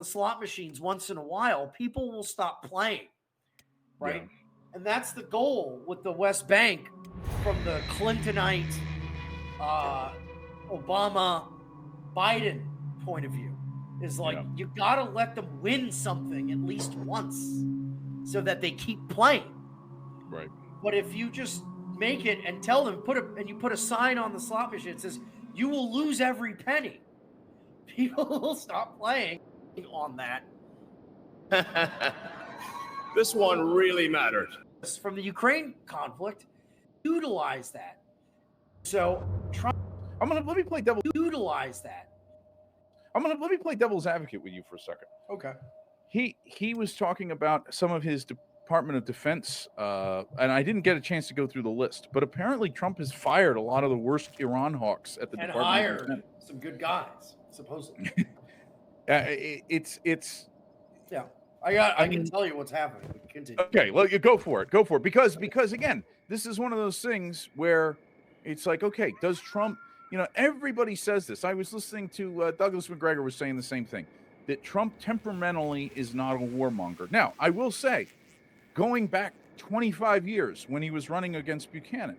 the slot machines once in a while, people will stop playing, right? Yeah. And that's the goal with the West Bank from the Clintonite, uh, Obama, Biden point of view. Is like Yeah. you got to let them win something at least once so that they keep playing. Right. But if you just make it and tell them you put a sign on the slot machine that says you will lose every penny, people will stop playing on that. This one really mattered. From the Ukraine conflict, utilize that. So Trump let me play devil's utilize that. let me play devil's advocate with you for a second. Okay. He was talking about some of his Department of Defense, and I didn't get a chance to go through the list, but apparently Trump has fired a lot of the worst Iran hawks at the and Department hired of Defense. some good guys, supposedly. It's yeah. I can tell you what's happening. Continue. Okay, well, you go for it, because again, this is one of those things where it's like, okay, does Trump? Everybody says this. I was listening to Douglas McGregor was saying the same thing, that Trump temperamentally is not a warmonger. Now, I will say, going back 25 years when he was running against Buchanan,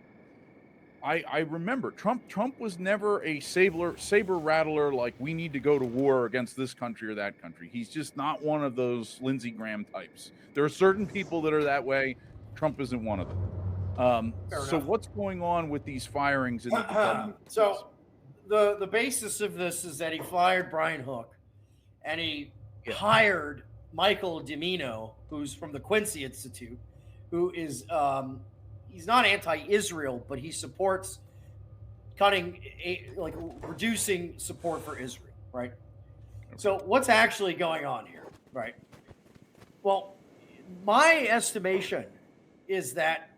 I remember Trump was never a saber rattler like we need to go to war against this country or that country. He's just not one of those Lindsey Graham types. There are certain people that are that way. Trump isn't one of them. So what's going on with these firings in the Department? So the basis of this is that he fired Brian Hook and he hired Michael Dimino, who's from the Quincy Institute, who is he's not anti-Israel, but he supports reducing support for Israel, right? Okay. So what's actually going on here, right? Well, my estimation is that,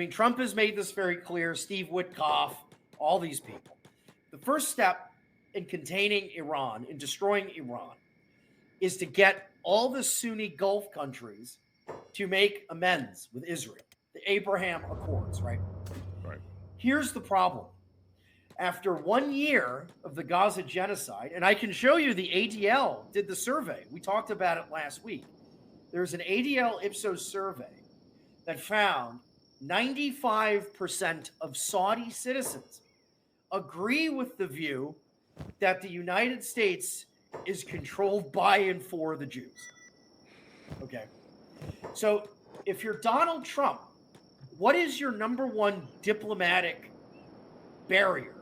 Trump has made this very clear, Steve Witkoff, all these people. The first step in containing Iran, in destroying Iran, is to get all the Sunni Gulf countries to make amends with Israel. The Abraham Accords, right? Right. Here's the problem. After 1 year of the Gaza genocide, and I can show you the ADL did the survey. We talked about it last week. There's an ADL Ipsos survey that found 95% of Saudi citizens agree with the view that the United States is controlled by and for the Jews. Okay. So if you're Donald Trump, what is your number one diplomatic barrier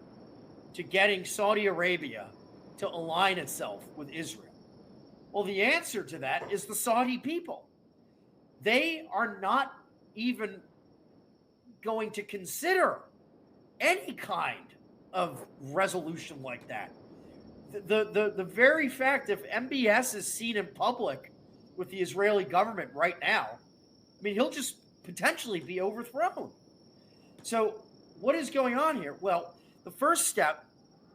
to getting Saudi Arabia to align itself with Israel? Well, the answer to that is the Saudi people. They are not even going to consider any kind of resolution like that. The very fact if MBS is seen in public with the Israeli government right now, he'll just potentially be overthrown. So what is going on here? Well, the first step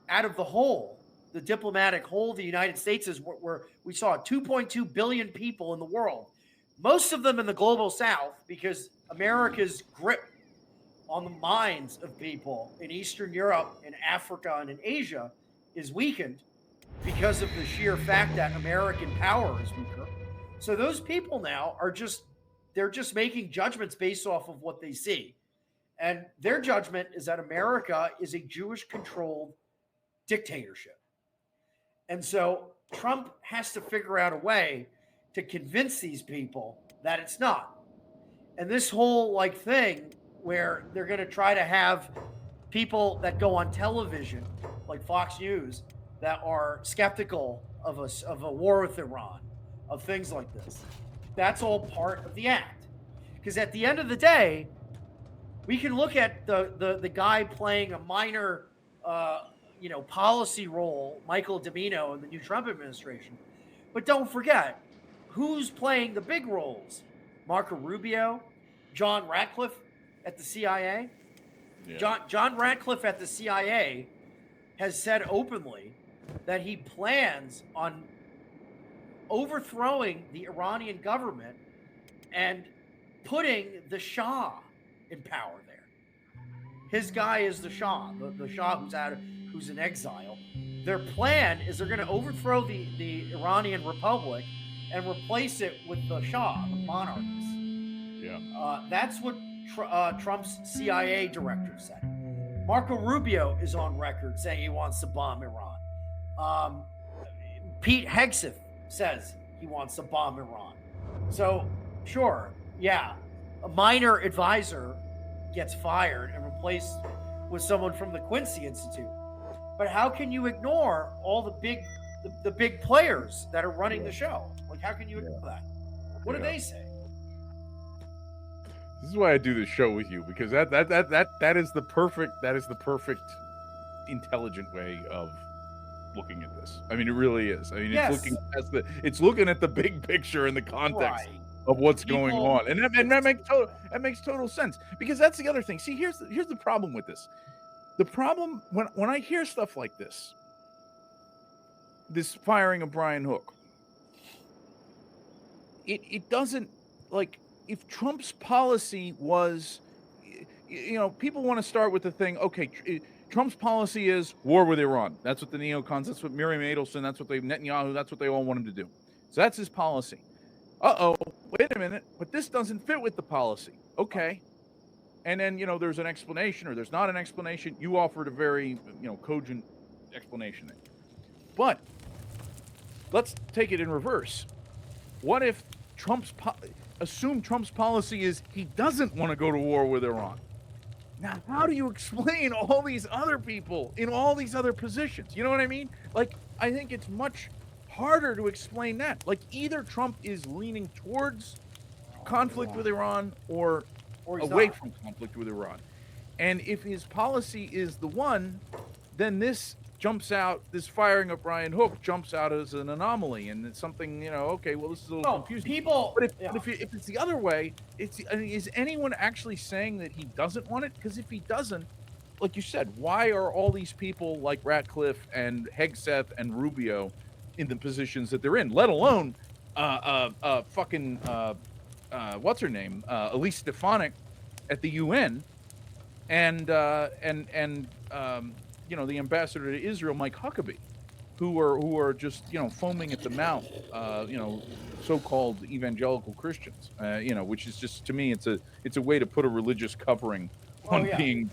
out of the hole, the diplomatic hole of the United States, is where we saw 2.2 billion people in the world, most of them in the global south, because America's grip on the minds of people in Eastern Europe, in Africa, and in Asia is weakened because of the sheer fact that American power is weaker. So those people now they're just making judgments based off of what they see. And their judgment is that America is a Jewish-controlled dictatorship. And so Trump has to figure out a way to convince these people that it's not. And this whole thing where they're going to try to have people that go on television, like Fox News, that are skeptical of a war with Iran, of things like this. That's all part of the act. Because at the end of the day, we can look at the guy playing a minor, policy role, Michael Dimino, in the new Trump administration. But don't forget, who's playing the big roles? Marco Rubio, John Ratcliffe at the CIA. Yeah. John Ratcliffe at the CIA has said openly that he plans on overthrowing the Iranian government and putting the Shah in power there. His guy is the Shah, the Shah who's in exile their plan is they're going to overthrow the Iranian Republic and replace it with the Shah, the monarchs. Yeah. That's what Trump's CIA director said. Marco Rubio is on record saying he wants to bomb Iran. Pete Hegseth says he wants to bomb Iran. So, sure, yeah, a minor advisor gets fired and replaced with someone from the Quincy Institute. But how can you ignore all the big players that are running the show? Like, how can you ignore that? What do they say? This is why I do this show with you, because that is the perfect intelligent way of looking at this. I mean, it really is. I mean, it's looking at the big picture in the context of what's going on, and that makes total sense, because that's the other thing. See, here's the problem with this. The problem when I hear stuff like this firing of Brian Hook, it doesn't, like, if Trump's policy was, people want to start with the thing, okay, Trump's policy is war with Iran. That's what the neocons, that's what Miriam Adelson, that's what Netanyahu, that's what they all want him to do. So that's his policy. Wait a minute, but this doesn't fit with the policy. Okay. And then, there's an explanation, or there's not an explanation. You offered a very, cogent explanation. But let's take it in reverse. What if assume Trump's policy is he doesn't want to go to war with Iran? Now, how do you explain all these other people in all these other positions? You know what I mean? Like, I think it's much harder to explain that. Like, either Trump is leaning towards conflict with Iran or away from conflict with Iran. And if his policy is the one, then this firing of Brian Hook jumps out as an anomaly, and it's something, okay, well, this is a little confusing. But if it's the other way, is anyone actually saying that he doesn't want it? Because if he doesn't, like you said, why are all these people like Ratcliffe and Hegseth and Rubio in the positions that they're in, let alone what's her name, Elise Stefanik at the UN, and the ambassador to Israel, Mike Huckabee, who are just foaming at the mouth, so-called evangelical Christians, which is just, to me, it's a way to put a religious covering on taking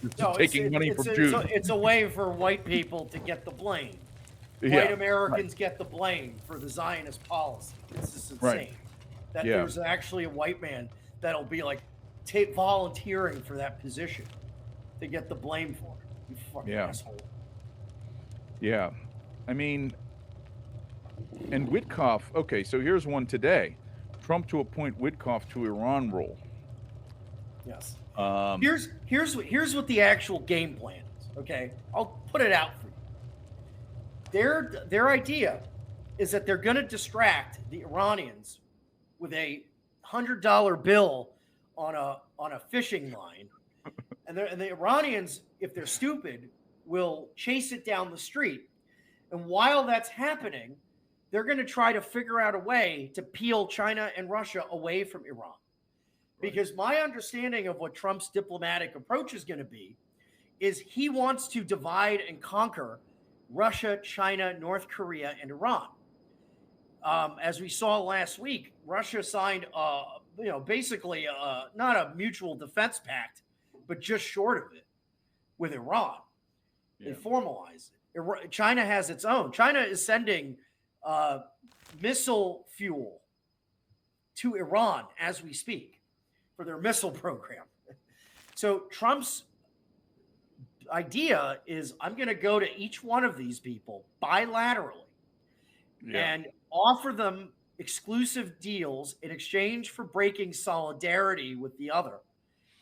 money from Jews. It's a way for white people to get the blame. White Americans get the blame for the Zionist policy. It's just insane that there's actually a white man that'll be like volunteering for that position to get the blame for it. You fucking asshole. Yeah. I mean, and Witkoff, okay, so here's one today. Trump to appoint Witkoff to Iran role. Yes. Here's what the actual game plan is, okay? I'll put it out for you. Their idea is that they're going to distract the Iranians with a $100 bill on a fishing line, and the Iranians, if they're stupid, will chase it down the street. And while that's happening, they're going to try to figure out a way to peel China and Russia away from Iran. Because my understanding of what Trump's diplomatic approach is going to be is he wants to divide and conquer Russia, China, North Korea, and Iran. As we saw last week, Russia signed, basically not a mutual defense pact, but just short of it with Iran. They formalized it. China has its own. China is sending missile fuel to Iran as we speak for their missile program. So Trump's idea is, I'm going to go to each one of these people bilaterally and offer them exclusive deals in exchange for breaking solidarity with the other.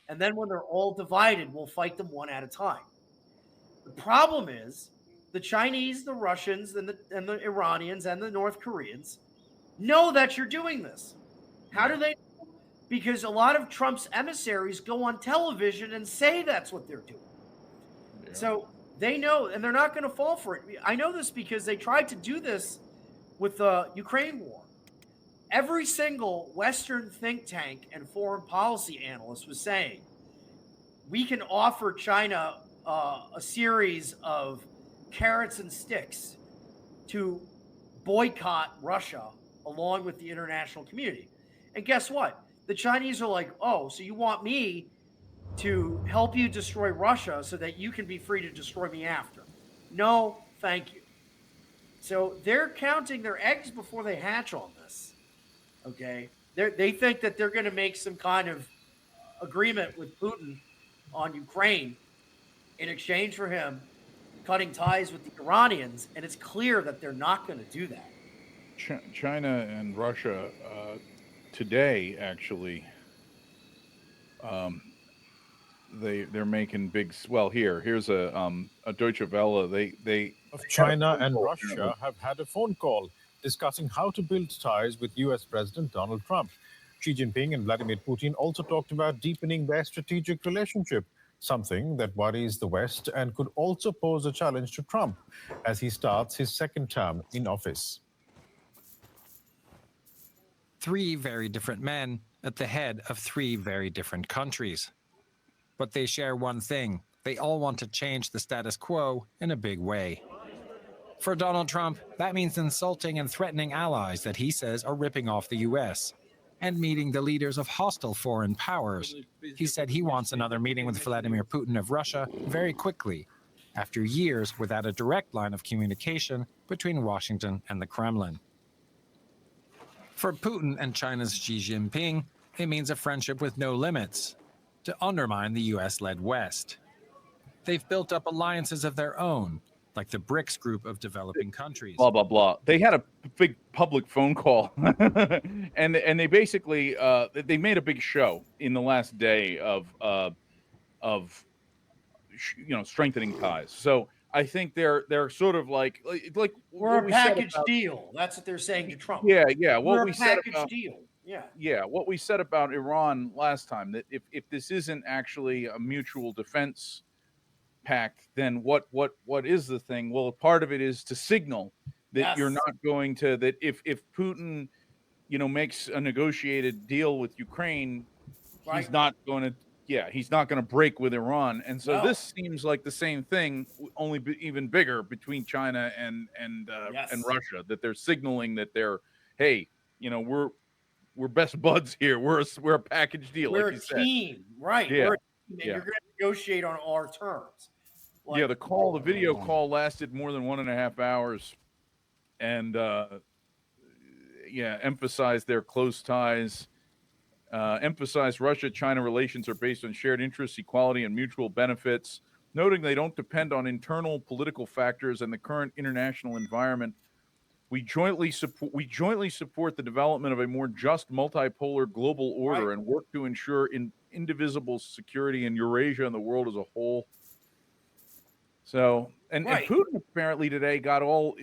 And then when they're all divided, we'll fight them one at a time. The problem is the Chinese, the Russians, and the Iranians and the North Koreans know that you're doing this. How do they? Because a lot of Trump's emissaries go on television and say that's what they're doing. Yeah. So they know, and they're not going to fall for it. I know this because they tried to do this with the Ukraine war. Every single Western think tank and foreign policy analyst was saying, we can offer China a series of carrots and sticks to boycott Russia along with the international community. And guess what? The Chinese are like, oh, so you want me to help you destroy Russia so that you can be free to destroy me after? No, thank you. So they're counting their eggs before they hatch on this. Okay. They think that they're going to make some kind of agreement with Putin on Ukraine in exchange for him cutting ties with the Iranians. And it's clear that they're not going to do that. China and Russia today actually they're making big. Well, here's a Deutsche Welle. They of China and Russia have had a phone call discussing how to build ties with U.S. President Donald Trump. Xi Jinping and Vladimir Putin also talked about deepening their strategic relationship, something that worries the West and could also pose a challenge to Trump as he starts his second term in office. Three very different men at the head of three very different countries. But they share one thing. They all want to change the status quo in a big way. For Donald Trump, that means insulting and threatening allies that he says are ripping off the US and meeting the leaders of hostile foreign powers. He said he wants another meeting with Vladimir Putin of Russia very quickly, after years without a direct line of communication between Washington and the Kremlin. For Putin and China's Xi Jinping, it means a friendship with no limits to undermine the US-led West. They've built up alliances of their own, like the BRICS group of developing countries. Blah, blah, blah. They had a big public phone call, and they basically they made a big show in the last day of strengthening ties. So I think they're sort of like we're a package deal. That's what they're saying to Trump. Yeah. We're a package deal. Yeah. What we said about Iran last time, that if this isn't actually a mutual defense pact, then what is the thing? Well, part of it is to signal that you're not going to, that if Putin, makes a negotiated deal with Ukraine, he's not going to break with Iran. And so this seems like the same thing, only even bigger between China and Russia, that they're signaling that they're, hey, we're best buds here. We're a package deal. We're like a team, right? Yeah. We're a team, and you're going to negotiate on our terms. The video call lasted more than 1.5 hours, and emphasized their close ties. Emphasized Russia-China relations are based on shared interests, equality, and mutual benefits, noting they don't depend on internal political factors and the current international environment. We jointly support the development of a more just multipolar global order and work to ensure indivisible security in Eurasia and the world as a whole. So, and Putin apparently today got all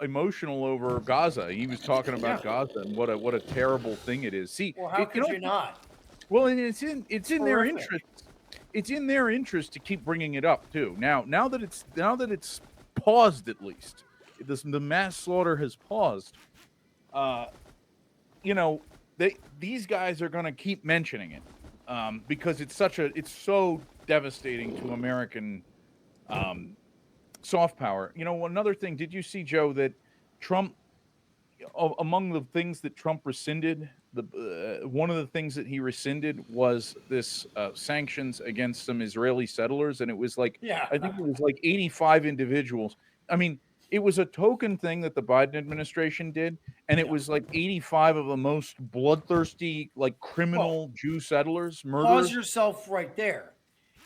emotional over Gaza. He was talking about Gaza and what a terrible thing it is. See, how could you not? Well, it's in their interest. It's in their interest to keep bringing it up too. Now that it's paused, at least the mass slaughter has paused. These guys are going to keep mentioning it because it's so devastating to American soft power. Another thing, did you see, Joe, that Trump, among the things that Trump rescinded, one of the things that he rescinded was this sanctions against some Israeli settlers, and it was I think it was 85 individuals. I mean, it was a token thing that the Biden administration did, and it was 85 of the most bloodthirsty, criminal Jew settlers, murderers. Pause yourself right there.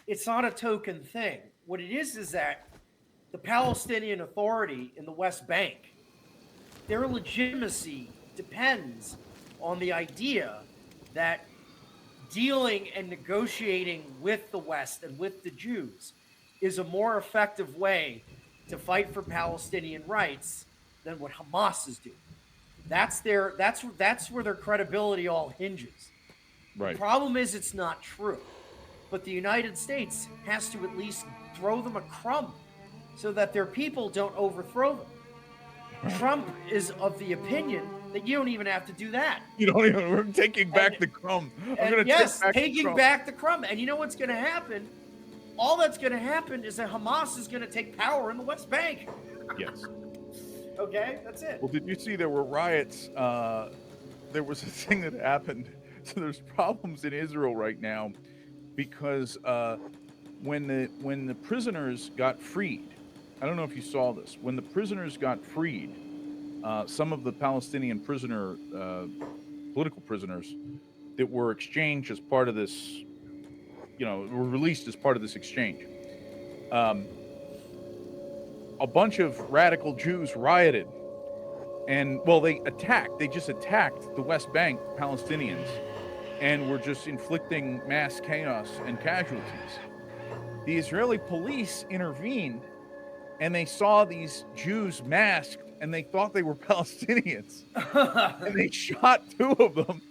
It's not a token thing. What it is that the Palestinian Authority in the West Bank, their legitimacy depends on the idea that dealing and negotiating with the West and with the Jews is a more effective way to fight for Palestinian rights than what Hamas is doing. That's where their credibility all hinges. Right. The problem is it's not true. But the United States has to at least throw them a crumb so that their people don't overthrow them. Trump is of the opinion that you don't even have to do that. We're taking back the crumb. Taking back the crumb. And you know what's going to happen? All that's going to happen is that Hamas is going to take power in the West Bank. Yes. Okay, that's it. Well, did you see there were riots? There was a thing that happened. So there's problems in Israel right now because when the prisoners got freed, I don't know if you saw this. When the prisoners got freed, some of the Palestinian political prisoners that were exchanged as part of this, were released as part of this exchange. A bunch of radical Jews rioted, and they just attacked the West Bank Palestinians, and were just inflicting mass chaos and casualties. The Israeli police intervened, and they saw these Jews masked, and they thought they were Palestinians, and they shot 2 of them.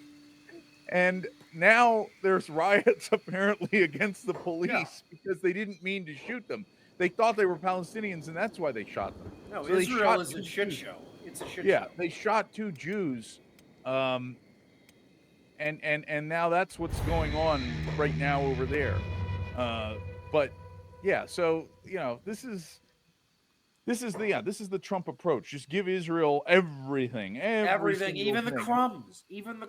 And now there's riots apparently against the police because they didn't mean to shoot them. They thought they were Palestinians, and that's why they shot them. No, So Israel is a shit show. It's a shit show. Yeah, they shot 2 Jews, and now that's what's going on right now over there. But yeah, so this is the Trump approach. Just give Israel everything, even the crumbs, even the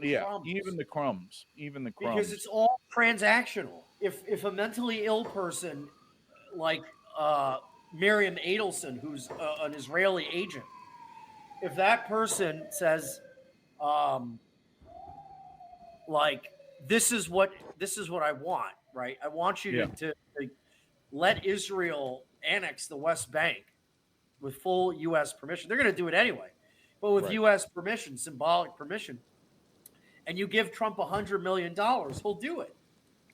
crumbs, because it's all transactional. If a mentally ill person like Miriam Adelson, who's an Israeli agent, if that person says, like, this is what I want, right? I want you to let Israel annex the West Bank with full U.S. permission. They're going to do it anyway, but with U.S. permission, symbolic permission, and you give Trump $100 million, he'll do it.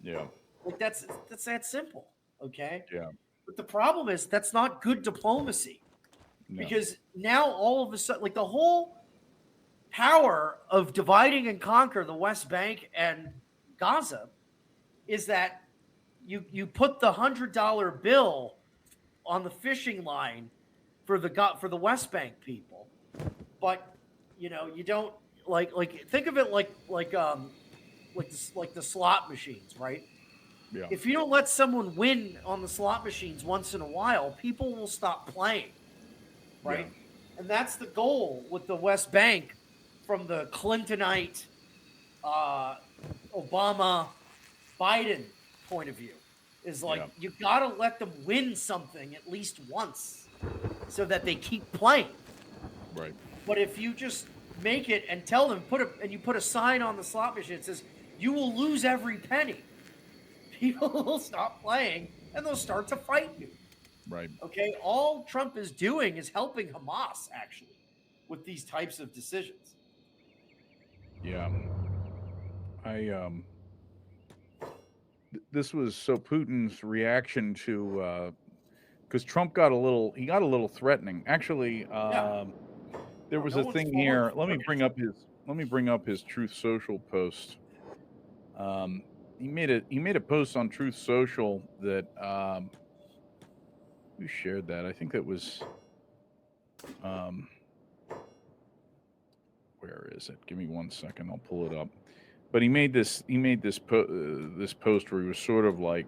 Yeah, like that's that simple. Okay. Yeah. But the problem is that's not good diplomacy, because now all of a sudden, like, the whole power of dividing and conquer the West Bank and Gaza is that you put the $100 bill on the fishing line for the West Bank people, but you don't like think of it like the slot machines, right? Yeah. If you don't let someone win on the slot machines once in a while, people will stop playing, right? Yeah. And that's the goal with the West Bank from the Clintonite, Obama, Biden point of view, is like, you got to let them win something at least once so that they keep playing. Right. But if you just make it and tell them, you put a sign on the slot machine that says, you will lose every penny, people will stop playing and they'll start to fight you. Right. Okay. All Trump is doing is helping Hamas, actually, with these types of decisions. Yeah. This was so Putin's reaction to, because Trump got a little threatening. Actually, there was a thing here. Let me bring up his Truth Social post. He made a post on Truth Social that who shared that? I think that was where is it? Give me 1 second. I'll pull it up. But he made this post where he was sort of like,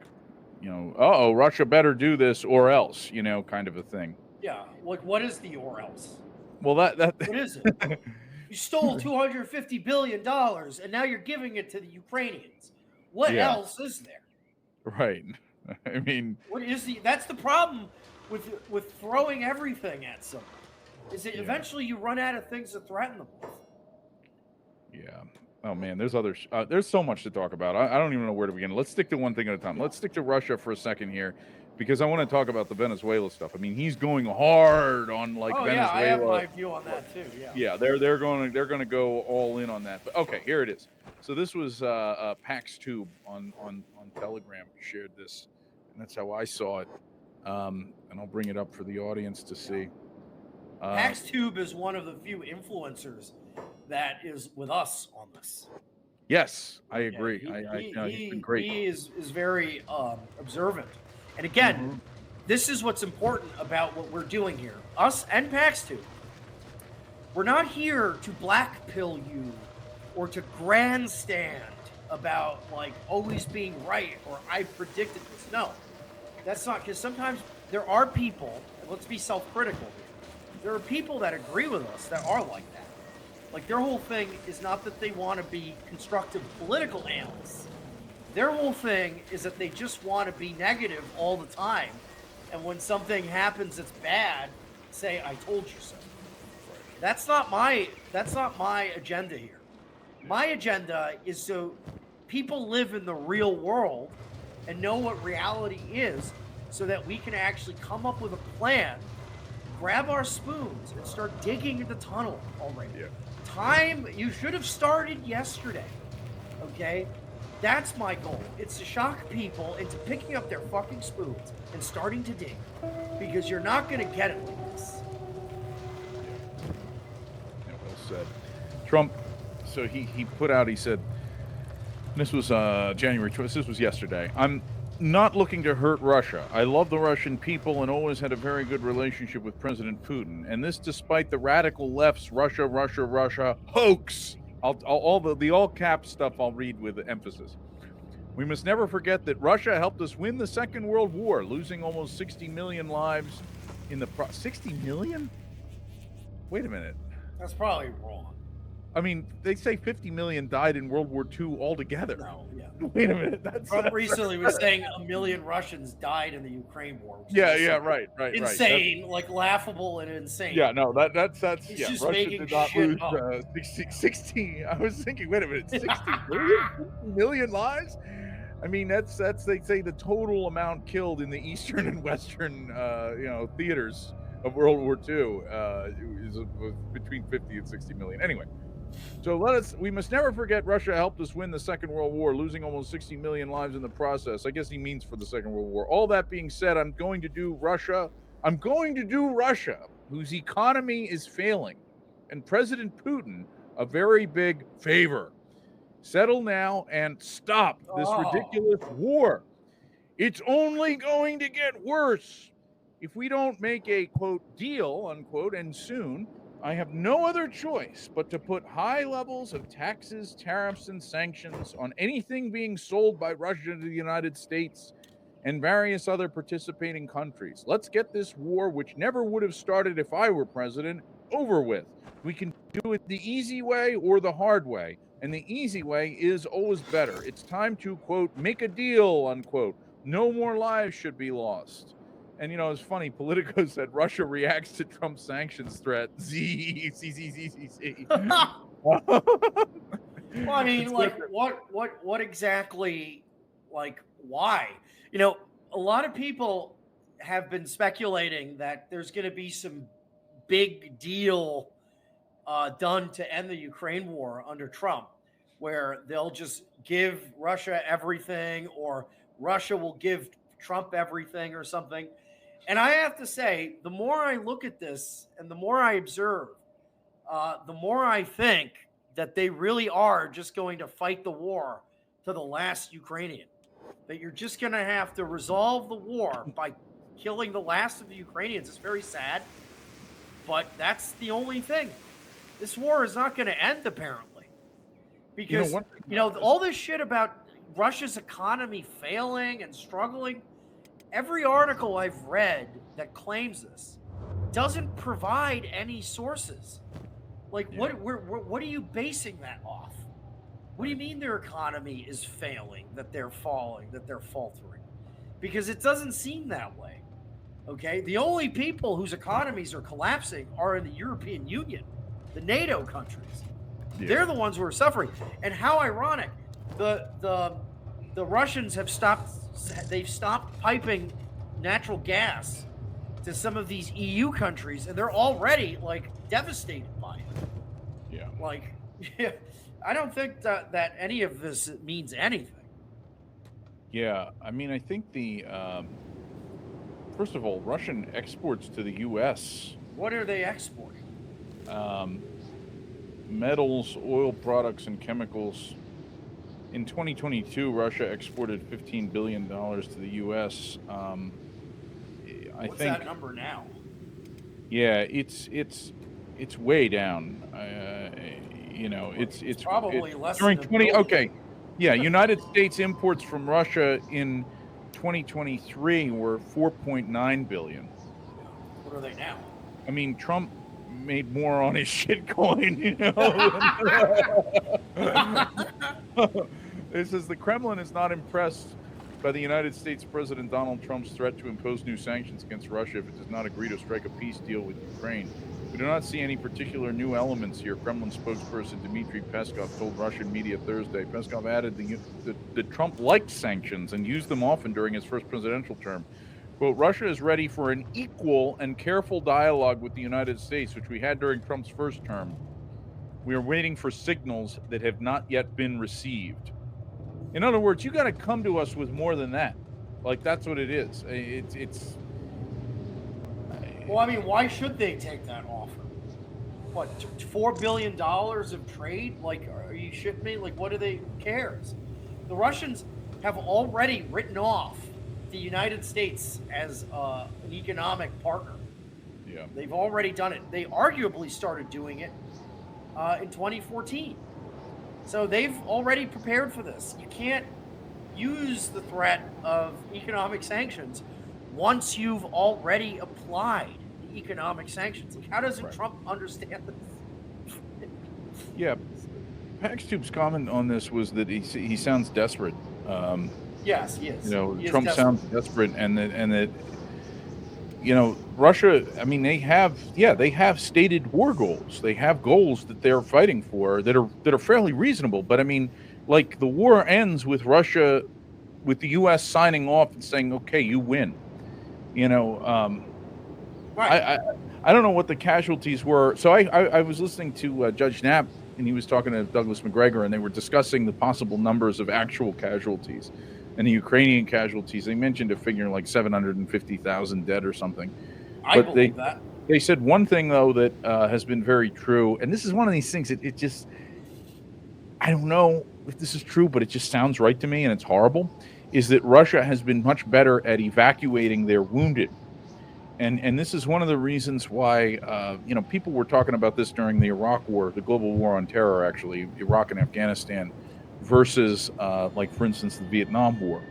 Russia better do this or else, kind of a thing. Yeah. Like, what is the or else? Well, that what is it? You stole $250 billion and now you're giving it to the Ukrainians. What else is there? Right. I mean, that's the problem with throwing everything at someone. Is that eventually you run out of things to threaten them with. Yeah. Oh man, there's so much to talk about. I don't even know where to begin. Let's stick to one thing at a time. Let's stick to Russia for a second here, because I want to talk about the Venezuela stuff. I mean, he's going hard on Venezuela. Yeah, I have my view on that too. Yeah. Yeah, they're going to go all in on that. But okay, here it is. So this was PAX Tube on Telegram shared this, and that's how I saw it. And I'll bring it up for the audience to see. PAX Tube is one of the few influencers that is with us on this. Yes, I agree. He's been great. He is very observant. And again, this is what's important about what we're doing here. Us and PAX Tube. We're not here to black pill you or to grandstand about always being right or I predicted this. No, that's not, because sometimes there are people, and let's be self-critical here, there are people that agree with us that are like that. Like, their whole thing is not that they want to be constructive political analysts. Their whole thing is that they just want to be negative all the time. And when something happens that's bad, say, I told you so. That's not my agenda here. My agenda is so people live in the real world and know what reality is, so that we can actually come up with a plan, grab our spoons, and start digging in the tunnel already. Yeah. You should have started yesterday, okay? That's my goal. It's to shock people into picking up their fucking spoons and starting to dig, because you're not going to get it like this. Yeah, well said. Trump, so he put out, he said, this was January 12th, this was yesterday, I'm not looking to hurt Russia. I love the Russian people and always had a very good relationship with President Putin. And this despite the radical left's Russia hoax. All the all cap stuff I'll read with emphasis. We must never forget that Russia helped us win the Second World War, losing almost 60 million lives in the 60 million? Wait a minute. That's probably wrong. I mean, they say 50 million died in World War II altogether. No, yeah. Wait a minute. Trump recently was saying 1 million Russians died in the Ukraine war. Right. Insane, like laughable and insane. Yeah, no, that's He's yeah. just Russia making did not shit lose up. 60. I was thinking, wait a minute, 60 million lives? I mean, that's they say the total amount killed in the eastern and western theaters of World War II was between 50 and 60 million. Anyway. So we must never forget Russia helped us win the Second World War, losing almost 60 million lives in the process. I guess he means for the Second World War. All that being said, I'm going to do Russia, whose economy is failing, and President Putin a very big favor. Settle now and stop this ridiculous war. It's only going to get worse. If we don't make a, quote, deal, unquote, and soon, I have no other choice but to put high levels of taxes, tariffs, and sanctions on anything being sold by Russia to the United States and various other participating countries. Let's get this war, which never would have started if I were president, over with. We can do it the easy way or the hard way, and the easy way is always better. It's time to, quote, make a deal, unquote. No more lives should be lost. And, it's funny, Politico said Russia reacts to Trump's sanctions threat. Z. Well, I mean, like, what exactly, like, why? A lot of people have been speculating that there's going to be some big deal done to end the Ukraine war under Trump, where they'll just give Russia everything, or Russia will give Trump everything or something. And I have to say, the more I look at this and the more I observe, the more I think that they really are just going to fight the war to the last Ukrainian. That you're just going to have to resolve the war by killing the last of the Ukrainians. It's very sad, but that's the only thing. This war is not going to end, apparently. Because, all this shit about Russia's economy failing and struggling, every article I've read that claims this doesn't provide any sources. Like, what are you basing that off? What do you mean their economy is failing, that they're falling, that they're faltering? Because it doesn't seem that way. Okay? The only people whose economies are collapsing are in the European Union, the NATO countries. Yeah. They're the ones who are suffering. And how ironic, the Russians have stopped piping natural gas to some of these EU countries, and they're already like devastated by it. Yeah. Like, I don't think that any of this means anything. Yeah, I mean, I think first of all, Russian exports to the U.S. What are they exporting? Metals, oil products, and chemicals. In 2022, Russia exported $15 billion to the U.S. What's that number now? Yeah, it's way down. It's probably less during than 20. Okay, yeah, United States imports from Russia in 2023 were $4.9 billion. What are they now? I mean, Trump made more on his shitcoin, It says the Kremlin is not impressed by the United States President Donald Trump's threat to impose new sanctions against Russia if it does not agree to strike a peace deal with Ukraine. We do not see any particular new elements here, Kremlin spokesperson Dmitry Peskov told Russian media Thursday. Peskov added that Trump liked sanctions and used them often during his first presidential term. Quote, Russia is ready for an equal and careful dialogue with the United States, which we had during Trump's first term. We are waiting for signals that have not yet been received. In other words, you got to come to us with more than that. Like, that's what it is. It's. Well, I mean, why should they take that offer? What, $4 billion of trade? Like, are you shitting me? Like, what do they cares? The Russians have already written off the United States as an economic partner. Yeah. They've already done it. They arguably started doing it in 2014. So they've already prepared for this. You can't use the threat of economic sanctions once you've already applied the economic sanctions. Like, how doesn't Trump understand this? Yeah. PaxTube's comment on this was that he sounds desperate. Yes, he is. He is Trump desperate. sounds desperate, and that Russia. I mean, they have stated war goals. They have goals that they're fighting for that are fairly reasonable. But I mean, like, the war ends with Russia, with the U.S. signing off and saying, "Okay, you win." Right. I don't know what the casualties were. So I was listening to Judge Knapp, and he was talking to Douglas McGregor, and they were discussing the possible numbers of actual casualties and the Ukrainian casualties. They mentioned a figure like 750,000 dead or something. I believe that. They said one thing, though, that has been very true, and this is one of these things that it just, I don't know if this is true, but it just sounds right to me, and it's horrible, is that Russia has been much better at evacuating their wounded. And this is one of the reasons why, people were talking about this during the Iraq War, the global war on terror, actually, Iraq and Afghanistan, versus, for instance, the Vietnam War.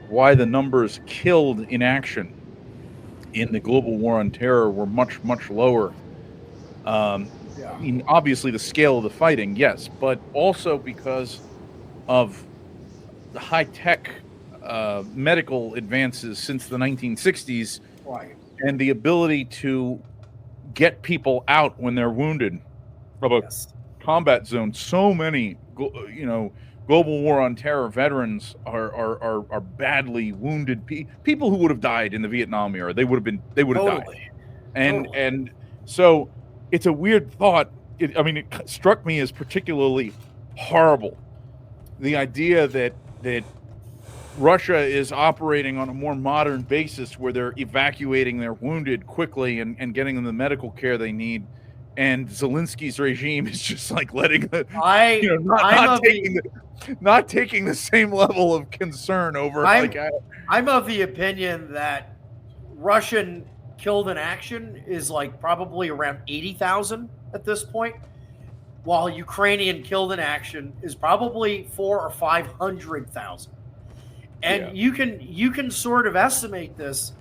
Why the numbers killed in action in the global war on terror were much, much lower. I mean, obviously, the scale of the fighting, yes, but also because of the high-tech medical advances since the 1960s. Right. And the ability to get people out when they're wounded from a combat zone. So many, global war on terror veterans are badly wounded people who would have died in the Vietnam era. They would have died. And so it's a weird thought. It struck me as particularly horrible. The idea that Russia is operating on a more modern basis where they're evacuating their wounded quickly and getting them the medical care they need. And Zelensky's regime is just like letting not taking the same level of concern over. I'm of the opinion that Russian killed in action is like probably around 80,000 at this point, while Ukrainian killed in action is probably 400,000 or 500,000. And you can sort of estimate this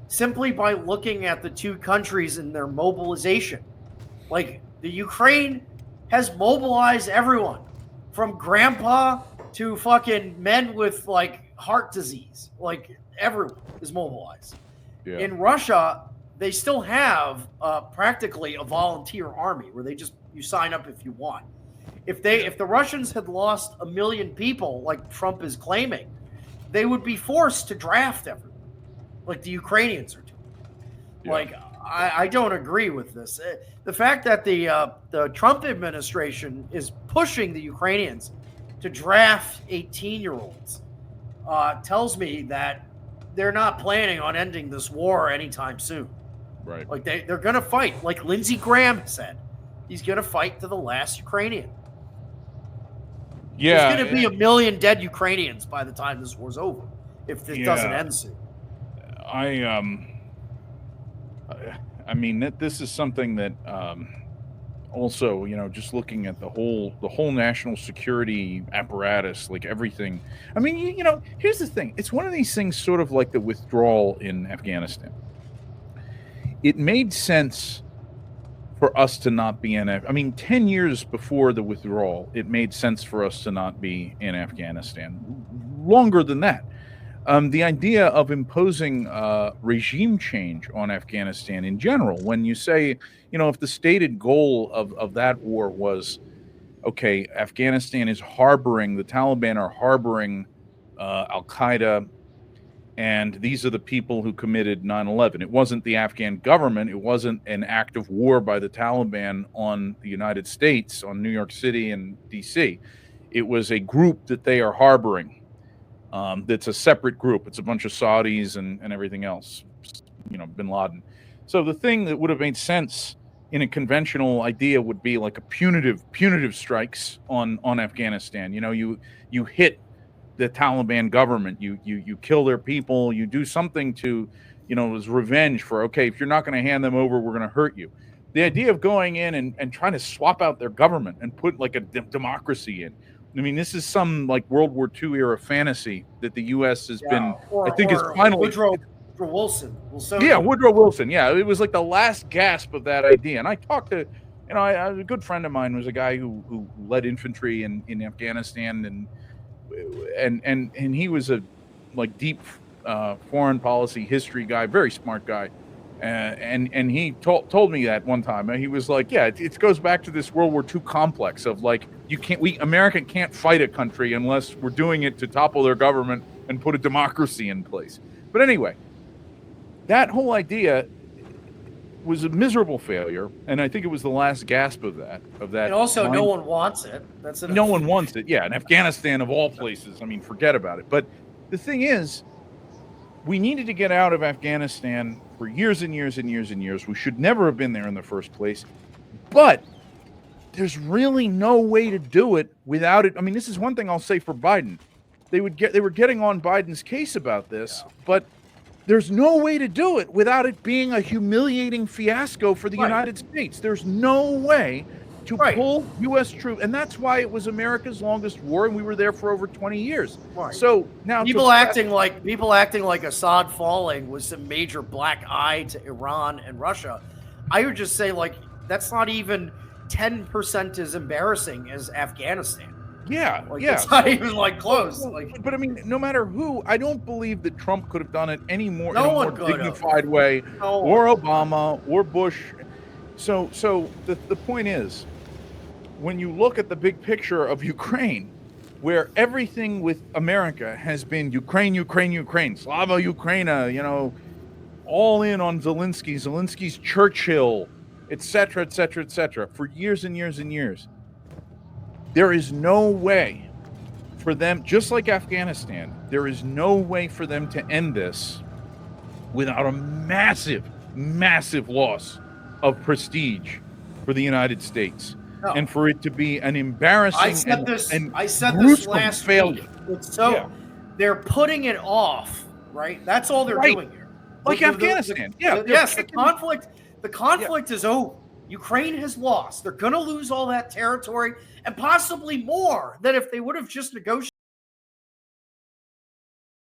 simply by looking at the two countries and their mobilization. Like, the Ukraine has mobilized everyone from grandpa to fucking men with like heart disease. Like, everyone is mobilized. Yeah. In Russia, they still have practically a volunteer army where you sign up if you want. If the Russians had lost 1 million people, like Trump is claiming, they would be forced to draft everyone, like the Ukrainians are doing. Yeah. Like, I don't agree with this. The fact that the Trump administration is pushing the Ukrainians to draft 18-year-olds tells me that they're not planning on ending this war anytime soon. Right. Like, they're going to fight. Like Lindsey Graham said, he's going to fight to the last Ukrainian. Yeah, there's going to be 1 million dead Ukrainians by the time this war's over, if it doesn't end soon. I mean, this is something that also, just looking at the whole national security apparatus, like everything. I mean, here's the thing. It's one of these things sort of like the withdrawal in Afghanistan. It made sense for us to not be in. I mean, 10 years before the withdrawal, it made sense for us to not be in Afghanistan. Longer than that, the idea of imposing regime change on Afghanistan in general, when you say, if the stated goal of that war was, okay, Afghanistan is harboring, the Taliban are harboring Al Qaeda, and these are the people who committed 9/11. It wasn't the Afghan government. It wasn't an act of war by the Taliban on the United States, on New York City and D.C. It was a group that they are harboring. That's a separate group. It's a bunch of Saudis and everything else, bin Laden. So the thing that would have made sense in a conventional idea would be like a punitive strikes on Afghanistan. You hit the Taliban government, you kill their people, you do something to, as revenge for, okay, if you're not going to hand them over, we're going to hurt you. The idea of going in and trying to swap out their government and put like a democracy in. I mean, this is some like World War II era fantasy that the U.S. has been, I think, is finally. Woodrow Wilson. Woodrow Wilson. Yeah, it was like the last gasp of that idea. And I talked to, a good friend of mine was a guy who led infantry in Afghanistan, and he was a like deep foreign policy history guy, very smart guy. And he told me that one time. He was like, yeah, it goes back to this World War II complex of like, America can't fight a country unless we're doing it to topple their government and put a democracy in place. But anyway, that whole idea was a miserable failure, and I think it was the last gasp of that. And also, no one wants it. No one wants it. Yeah, in Afghanistan of all places. I mean, forget about it. But the thing is, we needed to get out of Afghanistan for years and years and years and years. We should never have been there in the first place. But there's really no way to do it without it. I mean, this is one thing I'll say for Biden. They were getting on Biden's case about this, but there's no way to do it without it being a humiliating fiasco for the United States. There's no way to pull U.S. troops, and that's why it was America's longest war, and we were there for over 20 years. Right. So now people acting like Assad falling was some major black eye to Iran and Russia. I would just say that's not even 10% as embarrassing as Afghanistan. Yeah, It's not even close. But I mean, no matter who, I don't believe that Trump could have done it any more in a more dignified way, or Obama, or Bush. So the point is, when you look at the big picture of Ukraine, where everything with America has been Ukraine, Slava Ukraina, all in on Zelensky's Churchill, etc., for years and years and years. There is no way for them, just like Afghanistan, there is no way for them to end this without a massive, massive loss of prestige for the United States. No. And for it to be an embarrassing I said this last failure. Week. They're putting it off, right? That's all they're doing here. Like Afghanistan. The conflict is over. Ukraine has lost. They're going to lose all that territory and possibly more than if they would have just negotiated.